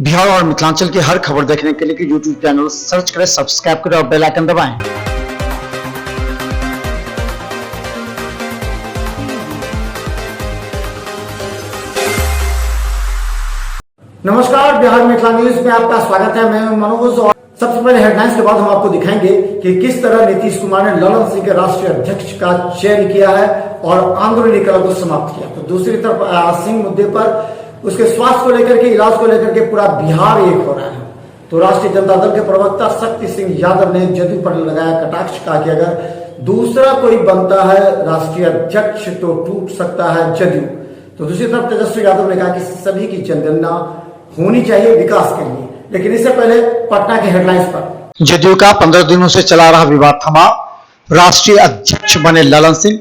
बिहार और मिथिलांचल की हर खबर देखने के लिए यूट्यूब चैनल सर्च करें, सब्सक्राइब करें और बेल आइकन दबाएं। नमस्कार, बिहार मिथिला न्यूज में आपका स्वागत है। मैं मनोज और सबसे पहले हेडलाइंस के बाद हम आपको दिखाएंगे कि किस तरह नीतीश कुमार ने ललन सिंह के राष्ट्रीय अध्यक्ष का चयन किया है और आंदोलनी कला को समाप्त किया। तो दूसरी तरफ सिंह मुद्दे पर उसके स्वास्थ्य को लेकर के, इलाज को लेकर के पूरा बिहार एक हो रहा है। तो राष्ट्रीय जनता दल के प्रवक्ता शक्ति सिंह यादव ने जदयू पर लगाया कटाक्ष, कहा कि अगर दूसरा कोई बनता है राष्ट्रीय अध्यक्ष तो टूट सकता है जदयू। तो दूसरी तरफ तेजस्वी यादव ने कहा कि सभी की जनगणना होनी चाहिए विकास के लिए। लेकिन इससे पहले पटना के हेडलाइंस पर जदयू का 15 दिनों से चला रहा विवाद थमा, राष्ट्रीय अध्यक्ष बने ललन सिंह।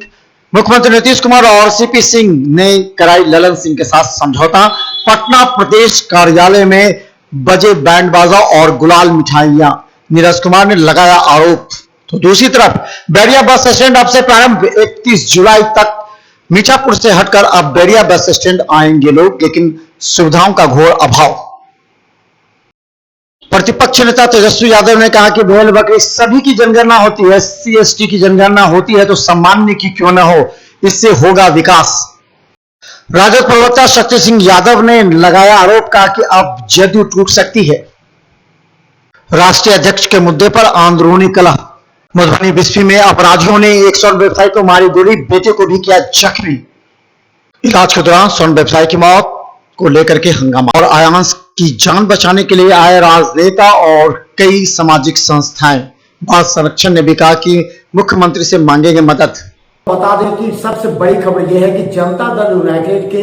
मुख्यमंत्री नीतीश कुमार और सीपी सिंह ने कराई ललन सिंह के साथ समझौता। पटना प्रदेश कार्यालय में बजे बैंड बाजा और गुलाल मिठाइयां, नीरज कुमार ने लगाया आरोप। तो दूसरी तरफ बैरिया बस स्टैंड अब से प्रारंभ 31 जुलाई तक। मीठापुर से हटकर अब बैरिया बस स्टैंड आएंगे लोग, लेकिन सुविधाओं का घोर अभाव। प्रतिपक्ष नेता तेजस्वी यादव ने कहा कि भेड़ बकरी सभी की जनगणना होती है, SC ST की जनगणना होती है तो सामान्य की क्यों न हो, इससे होगा विकास। राजद प्रवक्ता शक्ति सिंह यादव ने लगाया आरोप, कहा कि अब जदयू टूट सकती है। राष्ट्रीय अध्यक्ष के मुद्दे पर अंदरूनी कलह। मधुबनी बिस्फी में अपराधियों ने एक स्वर्ण व्यवसायी को मारी गोली, बेटे को भी किया जख्मी। इलाज के दौरान स्वर्ण व्यवसायी की मौत को लेकर के हंगामा। और आयांश की जान बचाने के लिए आए राजनेता और कई सामाजिक संस्थाएं। बाल संरक्षण ने भी कहा कि मुख्यमंत्री से मांगेंगे मदद। बता दें कि सबसे बड़ी खबर यह है कि जनता दल यूनाइटेड के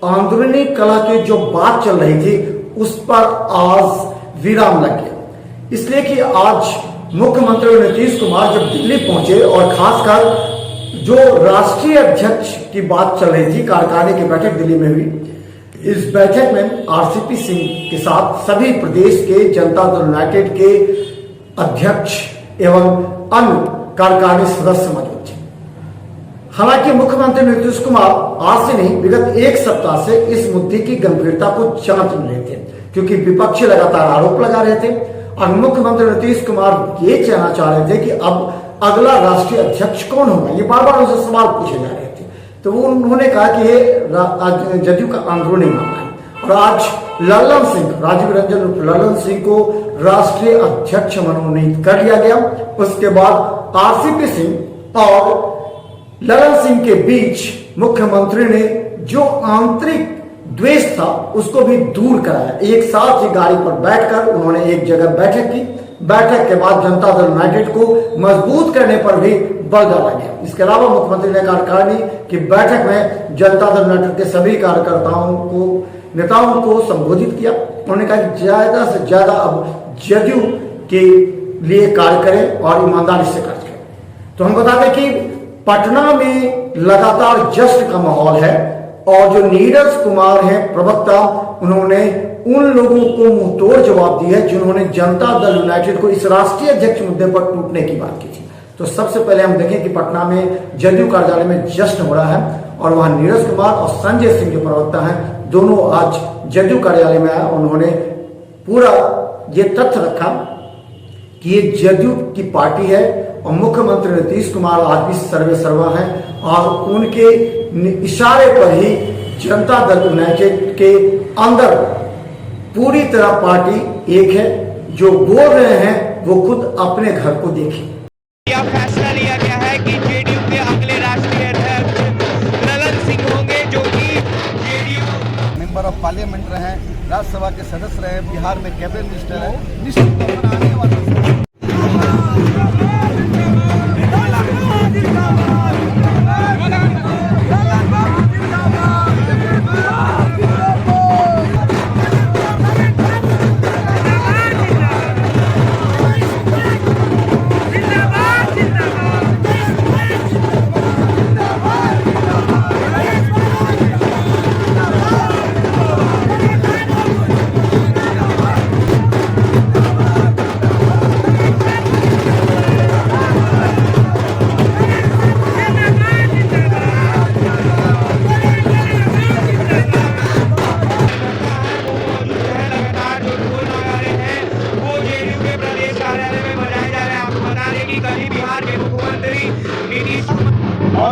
आंदोलनी कला की जो बात चल रही थी उस पर आज विराम लग गया। इसलिए कि आज मुख्यमंत्री नीतीश कुमार जब दिल्ली पहुंचे और खासकर जो राष्ट्रीय अध्यक्ष की बात चल रही थी, कार्यकारिणी की बैठक दिल्ली में हुई। इस बैठक में RCP सिंह के साथ सभी प्रदेश के जनता दल यूनाइटेड के अध्यक्ष एवं अन्य कार्यकारिणी सदस्य मौजूद थे। हालांकि मुख्यमंत्री नीतीश कुमार आज से नहीं, विगत एक सप्ताह से इस मुद्दे की गंभीरता को जांच रहे थे, क्योंकि विपक्षी लगातार आरोप लगा रहे थे और मुख्यमंत्री नीतीश कुमार ये कहना चाह रहे थे कि अब अगला राष्ट्रीय अध्यक्ष कौन होगा, ये बार बार उनसे सवाल पूछे जा रहे थे। तो वो उन्होंने कहा कि ये जदयू का आंदोलन नहीं मामला है और आज ललन सिंह, राजीव रंजन ललन सिंह को राष्ट्रीय अध्यक्ष मनोनीत कर लिया गया। उसके बाद RCP सिंह और ललन सिंह के बीच मुख्यमंत्री ने जो आंतरिक द्वेष था उसको भी दूर कराया। एक साथ ही गाड़ी पर बैठकर उन्होंने एक जगह बैठक की। बैठक के बाद जनता दल यूनाइटेड को मजबूत करने पर भी बल डाला गया। इसके अलावा मुख्यमंत्री ने कार्यकारिणी की बैठक में जनता दल यूनाइटेड के सभी कार्यकर्ताओं को, नेताओं को संबोधित किया। उन्होंने कहा कि ज्यादा से ज्यादा अब जदयू के लिए कार्य करें और ईमानदारी से कार्य करें। तो हम बता दें कि पटना में लगातार जश्न का माहौल है और जो नीरज कुमार है प्रवक्ता, उन्होंने उन लोगों को मुंह तोड़ जवाब दिया है जिन्होंने जनता दल यूनाइटेड को इस राष्ट्रीय अध्यक्ष मुद्दे पर टूटने की बात की थी। तो सबसे पहले हम देखें कि पटना में जदयू कार्यालय में जश्न हो रहा है और वहां नीरज कुमार और संजय सिंह जो प्रवक्ता हैं, दोनों आज जदयू कार्यालय में आए। उन्होंने पूरा ये तथ्य रखा कि ये जदयू की पार्टी है और मुख्यमंत्री नीतीश कुमार आज भी सर्वे सर्वा हैं और उनके इशारे पर ही जनता दल यूनाइटेड के अंदर पूरी तरह पार्टी एक है। जो बोल रहे हैं वो खुद अपने घर को देखें। यह फैसला लिया गया है कि जेडीयू के अगले राष्ट्रीय अध्यक्ष ललन सिंह होंगे, जो कि जेडीयू मेंबर ऑफ पार्लियामेंट रहे, राज्यसभा के सदस्य रहे, बिहार में कैबिनेट मिनिस्टर है। निश्चित तौर पर आने वाले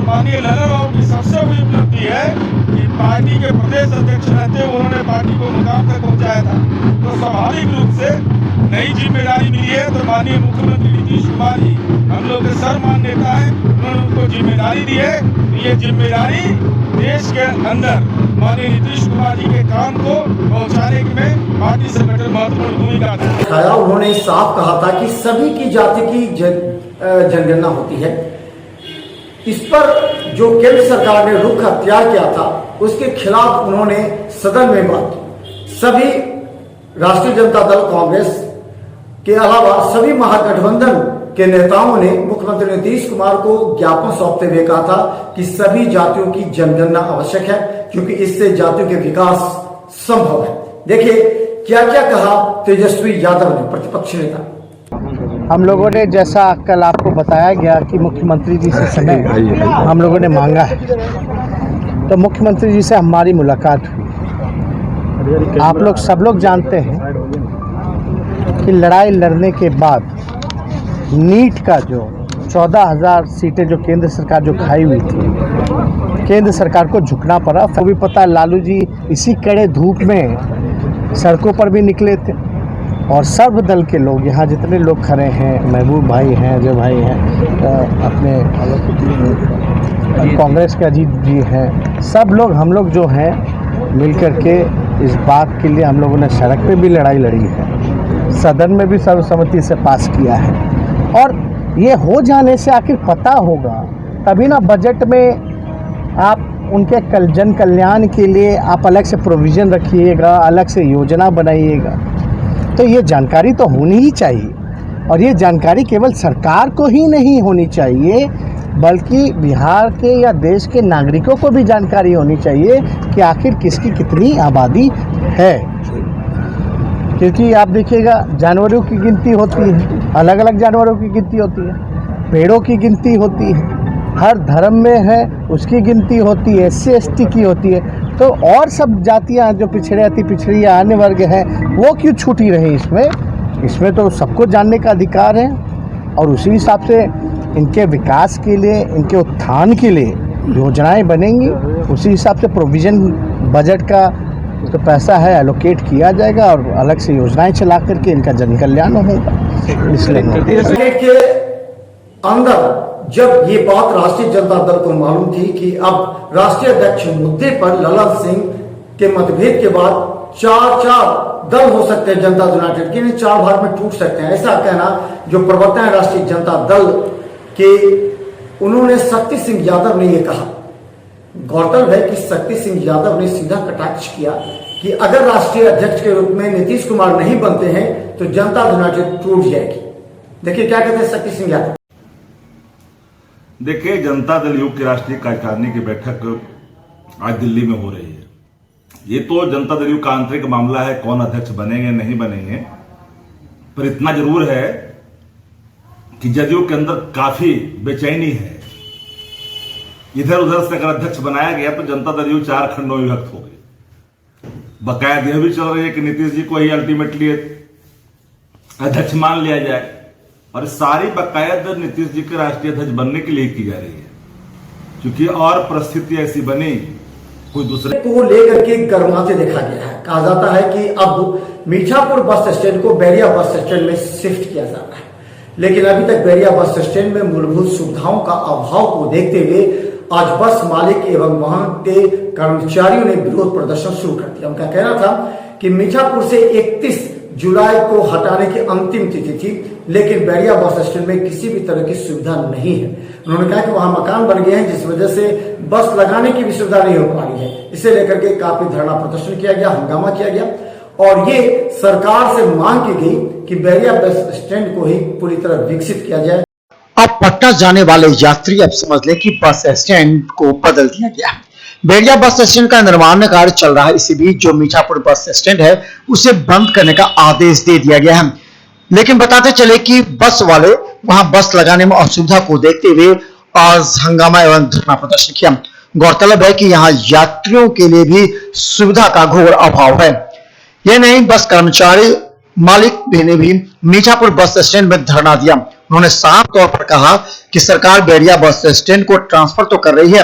माननीय ललन बाबू की सबसे बड़ी उपलब्धि है कि पार्टी के प्रदेश अध्यक्ष रहते हुए उन्होंने पार्टी को मुकाम तक पहुंचाया था। तो स्वाभाविक रूप से नई जिम्मेदारी मिली है तो माननीय मुख्यमंत्री नीतीश कुमार जी हम लोग के सर्वमान्य नेता है, उन्होंने उनको जिम्मेदारी दी है। तो ये जिम्मेदारी देश के अंदर माननीय नीतीश कुमार जी के काम को पहुंचाने में पार्टी संगठन महत्वपूर्ण भूमिका दिखाया। उन्होंने साफ कहा था कि सभी की जाति की जनगणना होती है। इस पर जो केंद्र सरकार ने रुख अख्तियार किया था उसके खिलाफ उन्होंने सदन में बात की। सभी राष्ट्रीय जनता दल कांग्रेस के अलावा सभी महागठबंधन के नेताओं ने मुख्यमंत्री नीतीश कुमार को ज्ञापन सौंपते हुए कहा था कि सभी जातियों की जनगणना आवश्यक है क्योंकि इससे जातियों के विकास संभव है। देखिए क्या क्या कहा तेजस्वी यादव ने, प्रतिपक्ष नेता। हम लोगों ने, जैसा कल आपको बताया गया कि मुख्यमंत्री जी से समय हम लोगों ने मांगा है, तो मुख्यमंत्री जी से हमारी मुलाकात हुई। आप लोग सब लोग जानते हैं कि लड़ाई लड़ने के बाद नीट का जो 14,000 सीटें जो केंद्र सरकार जो खाई हुई थी, केंद्र सरकार को झुकना पड़ा। वो भी पता है, लालू जी इसी कड़े धूप में सड़कों पर भी निकले थे और सर्व दल के लोग, यहाँ जितने लोग खड़े हैं, महबूब भाई हैं, अजय भाई हैं, अपने कांग्रेस के अजीत जी हैं, सब लोग हम लोग जो हैं मिलकर के इस बात के लिए हम लोगों ने सड़क पे भी लड़ाई लड़ी है, सदन में भी सर्वसम्मति से पास किया है। और ये हो जाने से आखिर पता होगा तभी ना बजट में आप उनके जन कल्याण के लिए आप अलग से प्रोविज़न रखिएगा, अलग से योजना बनाइएगा। तो ये जानकारी तो होनी ही चाहिए और ये जानकारी केवल सरकार को ही नहीं होनी चाहिए बल्कि बिहार के या देश के नागरिकों को भी जानकारी होनी चाहिए कि आखिर किसकी कितनी आबादी है। क्योंकि आप देखिएगा जानवरों की गिनती होती है, अलग अलग जानवरों की गिनती होती है, पेड़ों की गिनती होती है, हर धर्म में है उसकी गिनती होती है, SC ST की होती है। तो और सब जातियां जो पिछड़े अति पिछड़ी या अन्य वर्ग हैं वो क्यों छूटी रही इसमें तो सबको जानने का अधिकार है। और उसी हिसाब से इनके विकास के लिए, इनके उत्थान के लिए योजनाएं बनेंगी, उसी हिसाब से प्रोविज़न बजट का तो पैसा है एलोकेट किया जाएगा और अलग से योजनाएं चला करके इनका जन कल्याण होगा। इसलिए के अंदर जब ये बात राष्ट्रीय जनता दल को मालूम थी कि अब राष्ट्रीय अध्यक्ष मुद्दे पर ललन सिंह के मतभेद के बाद चार दल हो सकते हैं जनता यूनाइटेड के, 4 भाग में टूट सकते हैं, ऐसा कहना जो प्रवक्ता है राष्ट्रीय जनता दल के, उन्होंने शक्ति सिंह यादव ने ये कहा। गौरतलब है कि शक्ति सिंह यादव ने सीधा कटाक्ष किया कि अगर राष्ट्रीय अध्यक्ष के रूप में नीतीश कुमार नहीं बनते हैं तो जनता यूनाइटेड टूट जाएगी। देखिए क्या कहते हैं शक्ति सिंह यादव। देखिए, जनता दल यूथ की राष्ट्रीय कार्यकारिणी की बैठक आज दिल्ली में हो रही है। ये तो जनता दल यूथ का आंतरिक मामला है, कौन अध्यक्ष बनेंगे नहीं बनेंगे, पर इतना जरूर है कि जदयू के अंदर काफी बेचैनी है। इधर उधर से अगर अध्यक्ष बनाया गया तो जनता दल यूथ 4 खंडों में विभक्त हो गई। बकायद यह भी चल रही है कि नीतीश जी को ही अल्टीमेटली अध्यक्ष मान लिया जाए और सारी बकायद नीतीश जी के राष्ट्रीय अध्यक्ष बनने के लिए की जा रही है, क्योंकि और परिस्थिति ऐसी बनी कोई दूसरे को लेकर के गर्माते देखा गया है। कहा जाता है कि अब मीठापुर बस स्टैंड को बैरिया बस स्टैंड में शिफ्ट किया जा रहा है, लेकिन अभी तक बैरिया बस स्टैंड में मूलभूत सुविधाओं का अभाव को देखते हुए आज बस मालिक एवं वहां के कर्मचारियों ने विरोध प्रदर्शन शुरू कर दिया। उनका कहना था कि मीठापुर से 31 जुलाई को हटाने की अंतिम तिथि थी, लेकिन बैरिया बस स्टैंड में किसी भी तरह की सुविधा नहीं है। उन्होंने कहा कि वहां मकान बन गए हैं जिस वजह से बस लगाने की भी सुविधा नहीं हो पा रही है। इसे लेकर के काफी धरना प्रदर्शन किया गया, हंगामा किया गया और ये सरकार से मांग की गई कि बैरिया बस स्टैंड को ही पूरी तरह विकसित किया जाए। अब पटना जाने वाले यात्री अब समझ लें कि बस स्टैंड को बदल दिया गया है। बैरिया बस स्टैंड का निर्माण कार्य चल रहा है। इसी बीच जो मीठापुर बस स्टैंड है उसे बंद करने का आदेश दे दिया गया है। लेकिन बताते चले कि बस वाले वहां बस लगाने में असुविधा को देखते हुए आज हंगामा एवं धरना प्रदर्शन किया। गौरतलब है कि यहाँ यात्रियों के लिए भी सुविधा का घोर अभाव है। यह नहीं, बस कर्मचारी मालिक ने भी मीठापुर बस स्टैंड में धरना दिया। उन्होंने साफ तौर पर कहा कि सरकार बैरिया बस स्टैंड को ट्रांसफर तो कर रही है।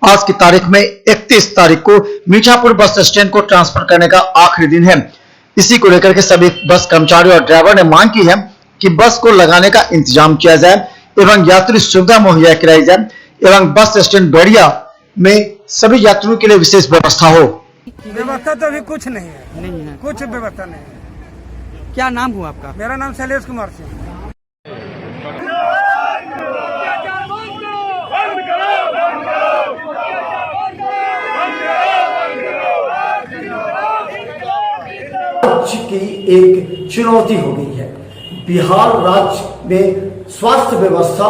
आज की तारीख में 31 तारीख को मीठापुर बस स्टैंड को ट्रांसफर करने का आखिरी दिन है। इसी को लेकर के सभी बस कर्मचारी और ड्राइवर ने मांग की है कि बस को लगाने का इंतजाम किया जाए एवं यात्री सुविधा मुहैया कराई जाए एवं बस स्टैंड बैरिया में सभी यात्रियों के लिए विशेष व्यवस्था हो। व्यवस्था तो अभी कुछ नहीं है, कुछ व्यवस्था नहीं है। क्या नाम हुआ आपका? मेरा नाम शैलेश कुमार सिंह। राज्य की एक चुनौती हो गई है। बिहार राज्य में स्वास्थ्य व्यवस्था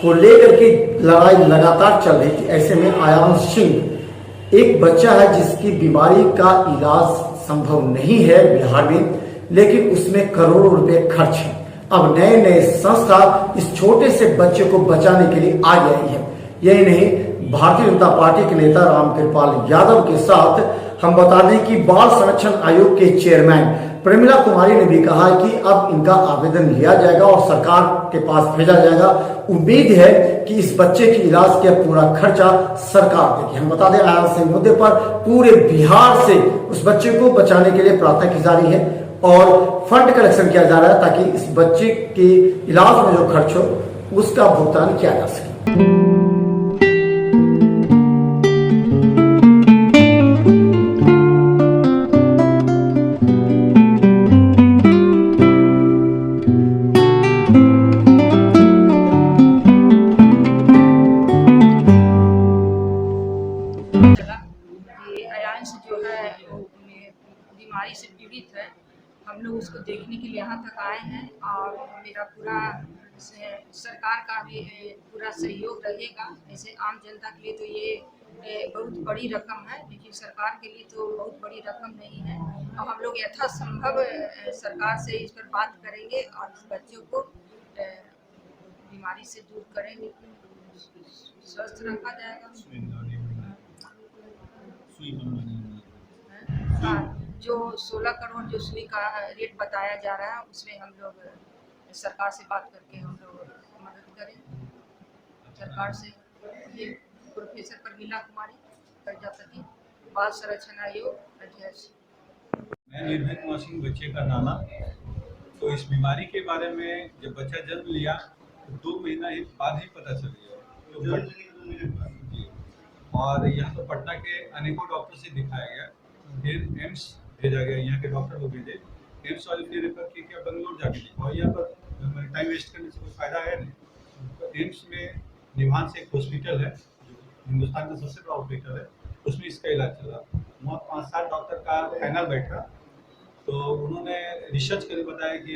को लेकर के लड़ाई लगातार चल रही थी। ऐसे में आयान सिंह एक बच्चा है जिसकी बीमारी का इलाज संभव नहीं है बिहार में, लेकिन उसमें करोड़ों रुपए खर्च है। अब नए नए संस्था इस छोटे से बच्चे को बचाने के लिए आगे आई है। यही नहीं, भारतीय जनता पार्टी के नेता रामकृपाल यादव के साथ हम बता दें कि बाल संरक्षण आयोग के चेयरमैन प्रेमिला कुमारी ने भी कहा कि अब इनका आवेदन लिया जाएगा और सरकार के पास भेजा जाएगा। उम्मीद है कि इस बच्चे के इलाज का पूरा खर्चा सरकार देगी। हम बता दें, आयान सिंह मुद्दे पर पूरे बिहार से उस बच्चे को बचाने के लिए प्रार्थना की जा रही है और फंड कलेक्शन किया जा रहा है ताकि इस बच्चे के इलाज में जो खर्च हो उसका भुगतान किया जा सके। अयांश जो है वो बीमारी से पीड़ित है। हम लोग उसको देखने के लिए यहाँ तक आए हैं और मेरा पूरा सरकार का भी पूरा सहयोग रहेगा। ऐसे आम जनता के लिए तो ये बहुत बड़ी रकम है, लेकिन सरकार के लिए तो बहुत बड़ी रकम नहीं है। और हम लोग यथासंभव सरकार से इस पर बात करेंगे और इस बच्चों को बीमारी से दूर करेंगे, स्वस्थ रखा जाएगा। जो 16 करोड़ जो सुई का रेट बताया जा रहा है उसमें हम लोग सरकार से बात करके हम लोग मदद करें। सरकार से ये प्रोफेसर प्रमिला कुमारी प्रजापति, बाल संरक्षण आयोग अध्यक्ष। मैं निर्भय कुमार सिंह, बच्चे का नाना। तो इस बीमारी के बारे में जब बच्चा जन्म लिया तो 2 महीना बाद ही पता चल गया और यहाँ तो पटना के अनेकों डॉक्टर से दिखाया गया, फिर एम्स भेजा गया। यहाँ के डॉक्टर लोग भेजे, एम्स वाले फिर रेफर किए कि बेंगलोर जाके दिखाओ, यहाँ पर टाइम वेस्ट करने से कोई फायदा है नहीं। तो एम्स में निभांस एक हॉस्पिटल है जो हिंदुस्तान का सबसे बड़ा हॉस्पिटल है, उसमें इसका इलाज चला। वहाँ 5-7 डॉक्टर का पैनल बैठा तो उन्होंने रिसर्च करके बताया कि